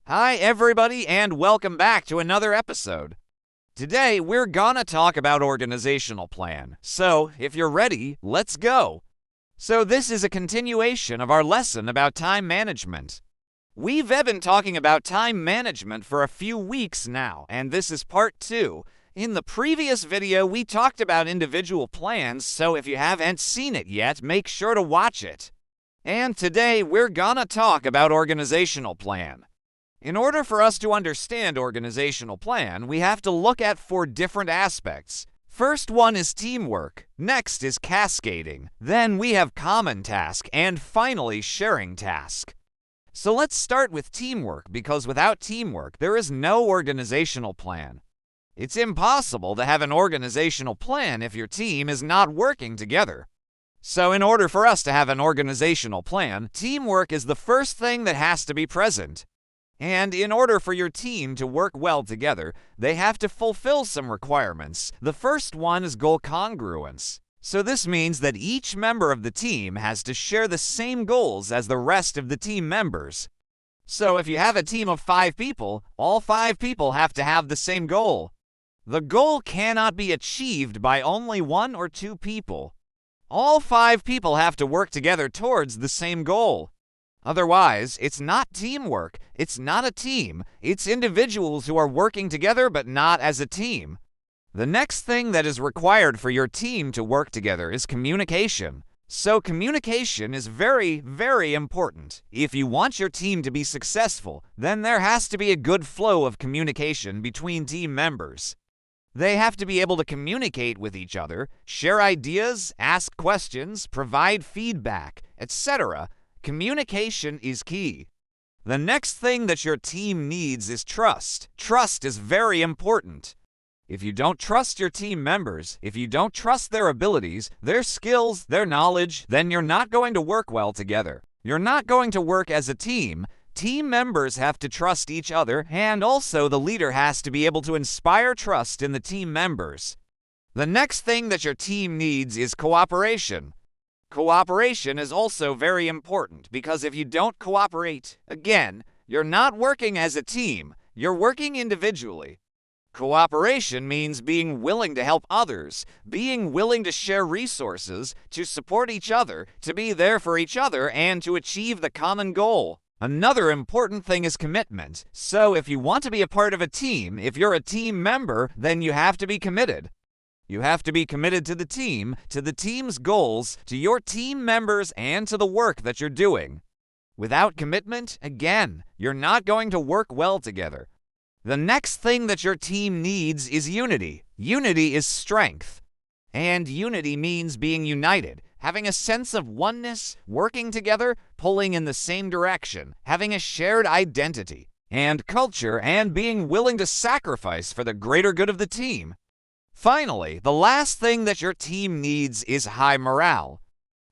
Hi, everybody, and welcome back to another episode. Today, we're gonna talk about organizational plan. So, if you're ready, let's go. So, this is a continuation of our lesson about time management. We've been talking about time management for a few weeks now, and this is part 2. In the previous video, we talked about individual plans, so if you haven't seen it yet, make sure to watch it. And today, we're gonna talk about organizational plan. In order for us to understand organizational plan, we have to look at 4 different aspects. First one is teamwork, next is cascading, then we have common task, and finally sharing task. So let's start with teamwork, because without teamwork, there is no organizational plan. It's impossible to have an organizational plan if your team is not working together. So in order for us to have an organizational plan, teamwork is the first thing that has to be present. And in order for your team to work well together, they have to fulfill some requirements. The first one is goal congruence. So this means that each member of the team has to share the same goals as the rest of the team members. So if you have a team of 5 people, all 5 people have to have the same goal. The goal cannot be achieved by only 1 or 2 people. All 5 people have to work together towards the same goal. Otherwise, it's not teamwork, it's not a team, it's individuals who are working together but not as a team. The next thing that is required for your team to work together is communication. So communication is very, very important. If you want your team to be successful, then there has to be a good flow of communication between team members. They have to be able to communicate with each other, share ideas, ask questions, provide feedback, etc. Communication is key. The next thing that your team needs is trust. Trust is very important. If you don't trust your team members, if you don't trust their abilities, their skills, their knowledge, then you're not going to work well together. You're not going to work as a team. Team members have to trust each other, and also the leader has to be able to inspire trust in the team members. The next thing that your team needs is cooperation. Cooperation is also very important because if you don't cooperate, again, you're not working as a team, you're working individually. Cooperation means being willing to help others, being willing to share resources, to support each other, to be there for each other, and to achieve the common goal. Another important thing is commitment. So if you want to be a part of a team, if you're a team member, then you have to be committed. You have to be committed to the team's goals, to your team members, and to the work that you're doing. Without commitment, again, you're not going to work well together. The next thing that your team needs is unity. Unity is strength. And unity means being united, having a sense of oneness, working together, pulling in the same direction, having a shared identity and culture, and being willing to sacrifice for the greater good of the team. Finally, the last thing that your team needs is high morale.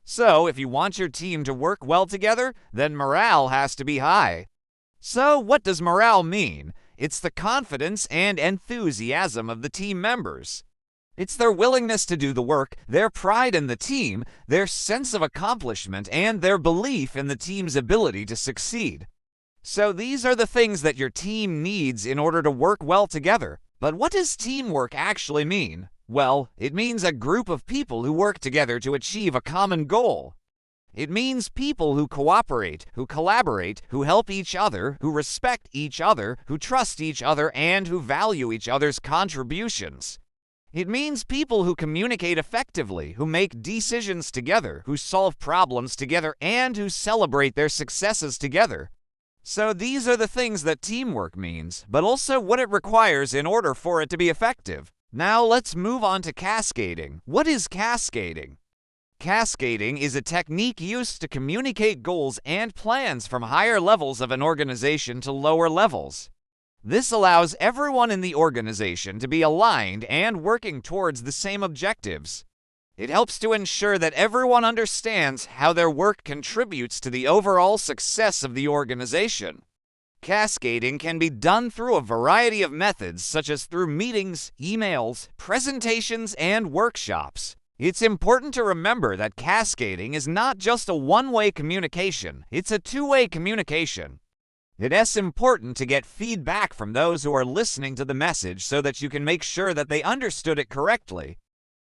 So, if you want your team to work well together, then morale has to be high. So, what does morale mean? It's the confidence and enthusiasm of the team members. It's their willingness to do the work, their pride in the team, their sense of accomplishment, and their belief in the team's ability to succeed. So, these are the things that your team needs in order to work well together. But what does teamwork actually mean? Well, it means a group of people who work together to achieve a common goal. It means people who cooperate, who collaborate, who help each other, who respect each other, who trust each other, and who value each other's contributions. It means people who communicate effectively, who make decisions together, who solve problems together, and who celebrate their successes together. So these are the things that teamwork means, but also what it requires in order for it to be effective. Now let's move on to cascading. What is cascading? Cascading is a technique used to communicate goals and plans from higher levels of an organization to lower levels. This allows everyone in the organization to be aligned and working towards the same objectives. It helps to ensure that everyone understands how their work contributes to the overall success of the organization. Cascading can be done through a variety of methods, such as through meetings, emails, presentations, and workshops. It's important to remember that cascading is not just a one-way communication, it's a two-way communication. It is important to get feedback from those who are listening to the message so that you can make sure that they understood it correctly.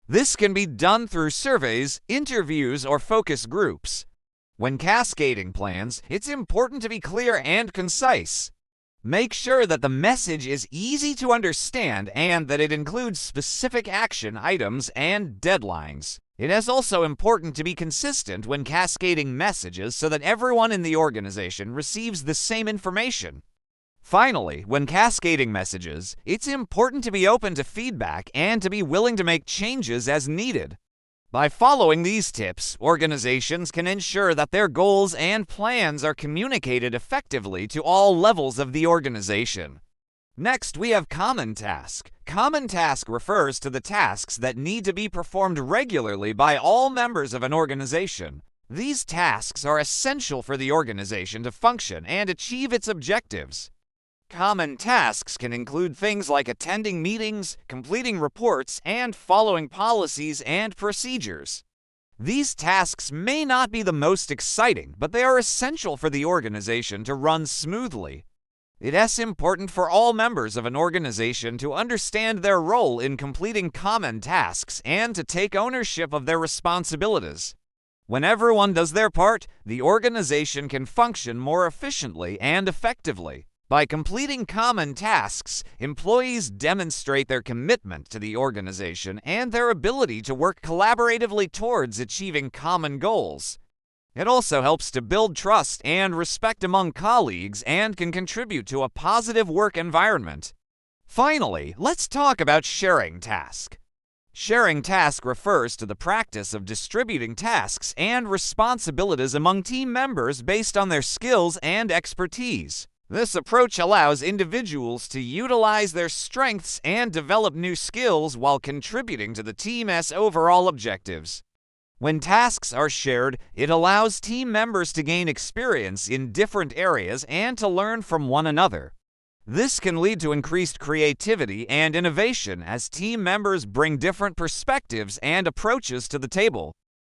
This can be done through surveys, interviews, or focus groups. When cascading plans, it's important to be clear and concise. Make sure that the message is easy to understand and that it includes specific action items and deadlines. It is also important to be consistent when cascading messages so that everyone in the organization receives the same information. Finally, when cascading messages, it's important to be open to feedback and to be willing to make changes as needed. By following these tips, organizations can ensure that their goals and plans are communicated effectively to all levels of the organization. Next, we have Common Task. Common Task refers to the tasks that need to be performed regularly by all members of an organization. These tasks are essential for the organization to function and achieve its objectives. Common tasks can include things like attending meetings, completing reports, and following policies and procedures. These tasks may not be the most exciting, but they are essential for the organization to run smoothly. It is important for all members of an organization to understand their role in completing common tasks and to take ownership of their responsibilities. When everyone does their part, the organization can function more efficiently and effectively. By completing common tasks, employees demonstrate their commitment to the organization and their ability to work collaboratively towards achieving common goals. It also helps to build trust and respect among colleagues and can contribute to a positive work environment. Finally, let's talk about sharing task. Sharing task refers to the practice of distributing tasks and responsibilities among team members based on their skills and expertise. This approach allows individuals to utilize their strengths and develop new skills while contributing to the team's overall objectives. When tasks are shared, it allows team members to gain experience in different areas and to learn from one another. This can lead to increased creativity and innovation as team members bring different perspectives and approaches to the table.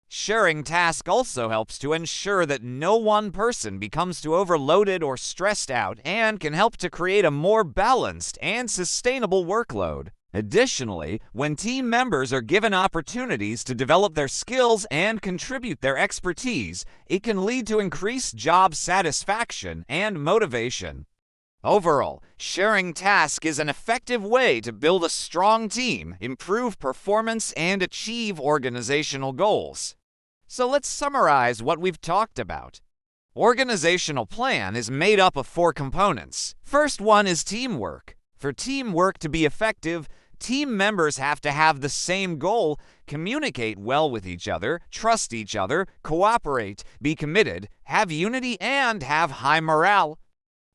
Sharing tasks also helps to ensure that no one person becomes too overloaded or stressed out and can help to create a more balanced and sustainable workload. Additionally, when team members are given opportunities to develop their skills and contribute their expertise, it can lead to increased job satisfaction and motivation. Overall, sharing tasks is an effective way to build a strong team, improve performance, and achieve organizational goals. So let's summarize what we've talked about. Organizational plan is made up of 4 components. First one is teamwork. For teamwork to be effective, team members have to have the same goal, communicate well with each other, trust each other, cooperate, be committed, have unity, and have high morale.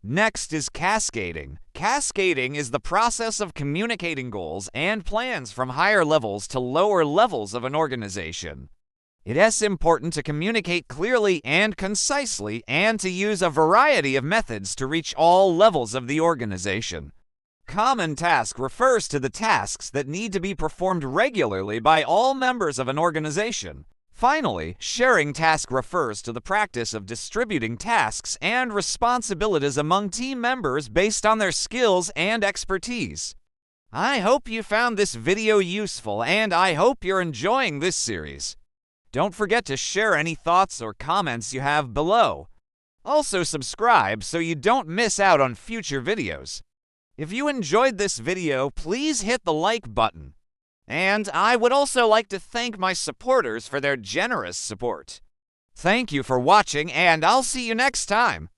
Next is cascading. Cascading is the process of communicating goals and plans from higher levels to lower levels of an organization. It is important to communicate clearly and concisely and to use a variety of methods to reach all levels of the organization. Common task refers to the tasks that need to be performed regularly by all members of an organization. Finally, sharing task refers to the practice of distributing tasks and responsibilities among team members based on their skills and expertise. I hope you found this video useful and I hope you're enjoying this series. Don't forget to share any thoughts or comments you have below. Also subscribe so you don't miss out on future videos. If you enjoyed this video, please hit the like button. And I would also like to thank my supporters for their generous support. Thank you for watching, and I'll see you next time.